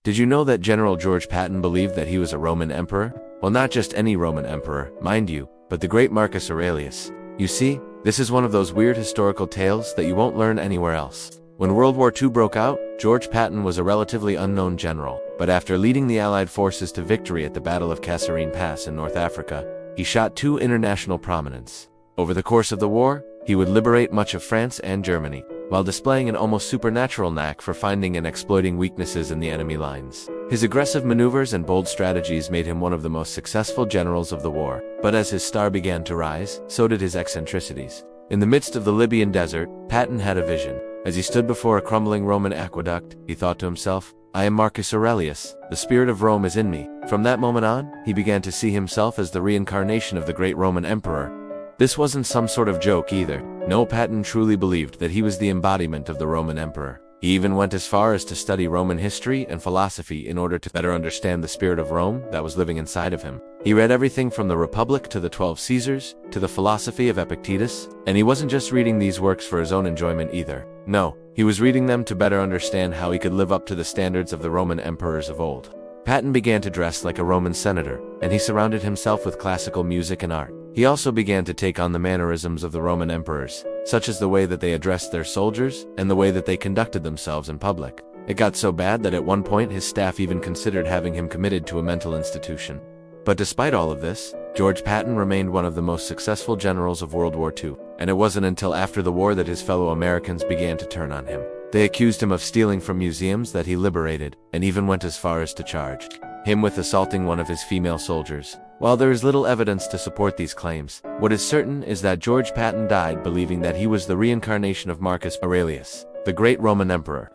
Did you know that General George Patton believed that he was a Roman emperor? Well, not just any Roman emperor, mind you, but the great Marcus Aurelius. You see, this is one of those weird historical tales that you won't learn anywhere else. When World War II broke out, George Patton was a relatively unknown general, but after leading the Allied forces to victory at the Battle of Kasserine Pass in North Africa, he shot to international prominence. Over the course of the war, he would liberate much of France and Germany, while displaying an almost supernatural knack for finding and exploiting weaknesses in the enemy lines. His aggressive maneuvers and bold strategies made him one of the most successful generals of the war, but as his star began to rise, so did his eccentricities. In the midst of the Libyan desert, Patton had a vision. As he stood before a crumbling Roman aqueduct, he thought to himself, "I am Marcus Aurelius. The spirit of Rome is in me." From that moment on, he began to see himself as the reincarnation of the great Roman emperor. This wasn't some sort of joke either. No, Patton truly believed that he was the embodiment of the Roman emperor. He even went as far as to study Roman history and philosophy in order to better understand the spirit of Rome that was living inside of him. He read everything from the Republic to the 12 Caesars to the philosophy of Epictetus, and he wasn't just reading these works for his own enjoyment either. No, he was reading them to better understand how he could live up to the standards of the Roman emperors of old. Patton began to dress like a Roman senator, and he surrounded himself with classical music and art. He also began to take on the mannerisms of the Roman emperors, such as the way that they addressed their soldiers and the way that they conducted themselves in public. It got so bad that at one point his staff even considered having him committed to a mental institution. But despite all of this, George Patton remained one of the most successful generals of World War II, and it wasn't until after the war that his fellow Americans began to turn on him. They accused him of stealing from museums that he liberated, and even went as far as to charge him with assaulting one of his female soldiers. While there is little evidence to support these claims, what is certain is that George Patton died believing that he was the reincarnation of Marcus Aurelius, the great Roman emperor.